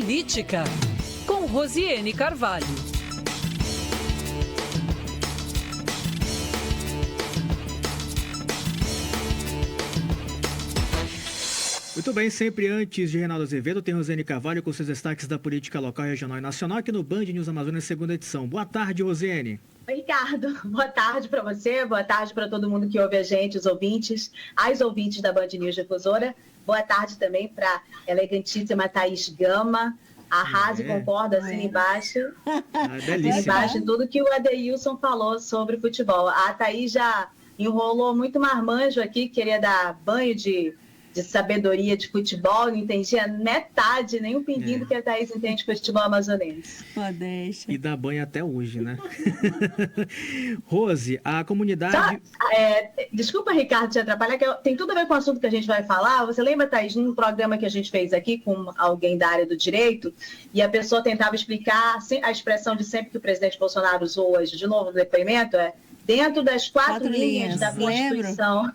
Política, com Rosiane Carvalho. Muito bem, sempre antes de Reinaldo Azevedo, tem Rosiane Carvalho com seus destaques da política local, regional e nacional aqui no Band News Amazônia, segunda edição. Boa tarde, Rosiane. Oi, Ricardo. Boa tarde para você, boa tarde para todo mundo que ouve a gente, os ouvintes, as ouvintes da Band News Difusora. Boa tarde também para a elegantíssima Thaís Gama. Arrasa e concorda, assina embaixo. Assina embaixo em tudo que o Adeilson falou sobre futebol. A Thaís já enrolou muito marmanjo aqui, queria dar banho de sabedoria de futebol, não entendia metade, nem um pinguinho do que a Thaís entende de futebol amazonense. Pô, deixa. E dá banho até hoje, né? Rose, a comunidade... Desculpa, Ricardo, te atrapalhar, que tem tudo a ver com o assunto que a gente vai falar. Você lembra, Thaís, num programa que a gente fez aqui com alguém da área do direito, e a pessoa tentava explicar a expressão de sempre que o presidente Bolsonaro usou hoje, de novo no depoimento, dentro das quatro linhas da Constituição.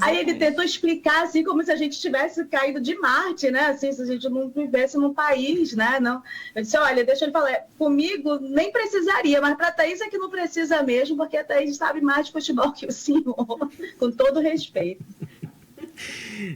Aí ele tentou explicar assim como se a gente tivesse caído de Marte, né? Assim, se a gente não vivesse num país, né? Não. Eu disse, olha, deixa ele falar, comigo nem precisaria, mas para a Thaís é que não precisa mesmo, porque a Thaís sabe mais de futebol que o senhor, com todo respeito.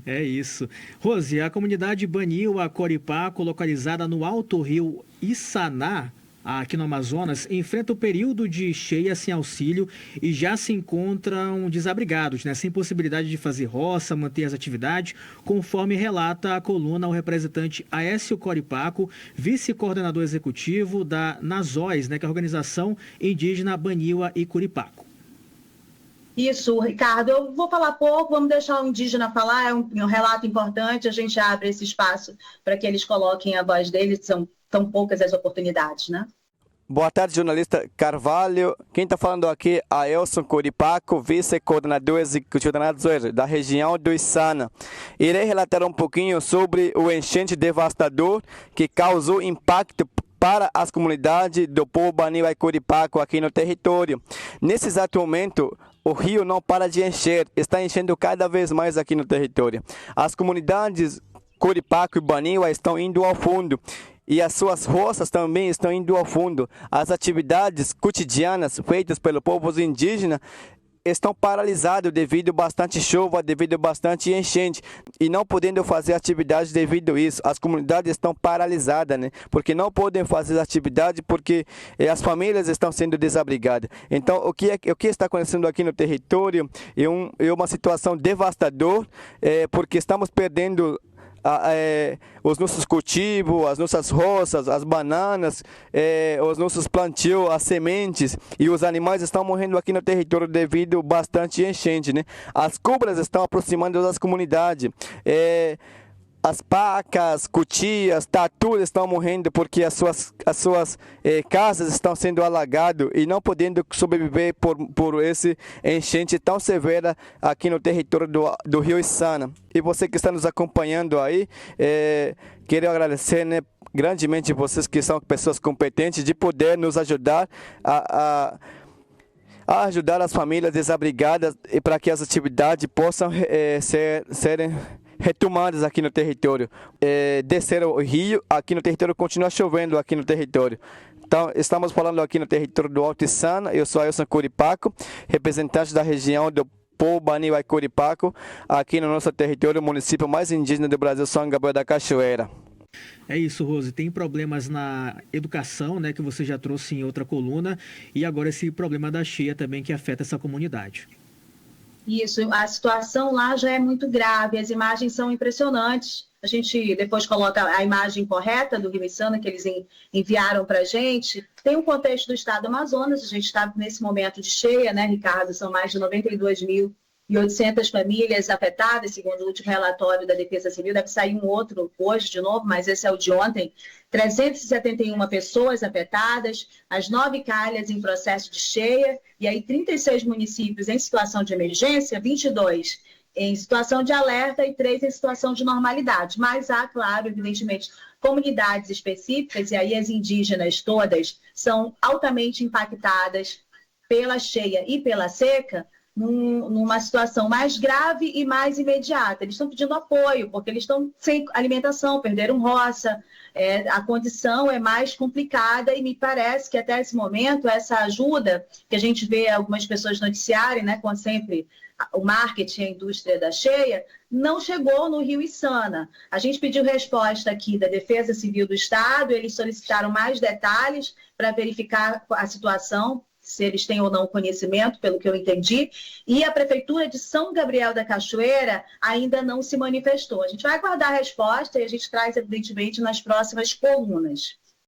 É isso. Rose, a comunidade Baniwa Coripaco, localizada no Alto Rio Issaná, aqui no Amazonas, enfrenta o período de cheia sem auxílio e já se encontram desabrigados, né? Sem possibilidade de fazer roça, manter as atividades, conforme relata a coluna o representante Aécio Coripaco, vice-coordenador executivo da NASOS, né? Que é a Organização Indígena Baniwa e Coripaco. Isso, Ricardo, eu vou falar pouco, vamos deixar o indígena falar, é um relato importante, a gente abre esse espaço para que eles coloquem a voz deles, são tão poucas as oportunidades, né? Boa tarde, jornalista Carvalho. Quem está falando aqui é Aécio Coripaco, vice-coordenador executivo da NASOS, da região do Içana. Irei relatar um pouquinho sobre o enchente devastador que causou impacto para as comunidades do povo Baniwa e Coripaco aqui no território. Nesse exato momento, o rio não para de encher, está enchendo cada vez mais aqui no território. As comunidades Coripaco e Baniwa estão indo ao fundo e as suas roças também estão indo ao fundo. As atividades cotidianas feitas pelo povo indígena estão paralisados devido a bastante chuva, devido a bastante enchente e não podendo fazer atividades devido a isso. As comunidades estão paralisadas, né? Porque não podem fazer atividade porque as famílias estão sendo desabrigadas. Então, o que está acontecendo aqui no território é uma situação devastadora, porque estamos perdendo os nossos cultivos, as nossas roças, as bananas, os nossos plantios, as sementes, e os animais estão morrendo aqui no território devido a bastante enchente, né? As cobras estão aproximando das comunidades. As pacas, cutias, tatus estão morrendo porque as suas casas estão sendo alagadas e não podendo sobreviver por esse enchente tão severa aqui no território do Rio Içana. E você que está nos acompanhando aí, quero agradecer, né, grandemente vocês que são pessoas competentes de poder nos ajudar a ajudar as famílias desabrigadas e para que as atividades possam serem retomadas aqui no território. Descer o rio, aqui no território continua chovendo aqui no território. Então, estamos falando aqui no território do Alto Içana. Eu sou Aécio Coripaco, representante da região do povo Baniwa e Coripaco, aqui no nosso território, o município mais indígena do Brasil, São Gabriel da Cachoeira. É isso, Rose. Tem problemas na educação, né, que você já trouxe em outra coluna, e agora esse problema da cheia também que afeta essa comunidade. Isso, a situação lá já é muito grave, as imagens são impressionantes. A gente depois coloca a imagem correta do Rio Içana que eles enviaram para a gente. Tem um contexto do estado do Amazonas, a gente está nesse momento de cheia, né, Ricardo? São mais de 92.800 famílias afetadas, segundo o último relatório da Defesa Civil. Deve sair um outro hoje de novo, mas esse é o de ontem. 371 pessoas afetadas, as 9 calhas em processo de cheia, e aí 36 municípios em situação de emergência, 22 em situação de alerta e 3 em situação de normalidade. Mas há, claro, evidentemente, comunidades específicas, e aí as indígenas todas são altamente impactadas pela cheia e pela seca, numa situação mais grave e mais imediata. Eles estão pedindo apoio, porque eles estão sem alimentação, perderam roça, a condição é mais complicada e me parece que até esse momento essa ajuda que a gente vê algumas pessoas noticiarem, né, com sempre o marketing, a indústria da cheia, não chegou no Rio Içana. A gente pediu resposta aqui da Defesa Civil do Estado, eles solicitaram mais detalhes para verificar a situação, se eles têm ou não conhecimento, pelo que eu entendi, e a Prefeitura de São Gabriel da Cachoeira ainda não se manifestou. A gente vai aguardar a resposta e a gente traz, evidentemente, nas próximas colunas.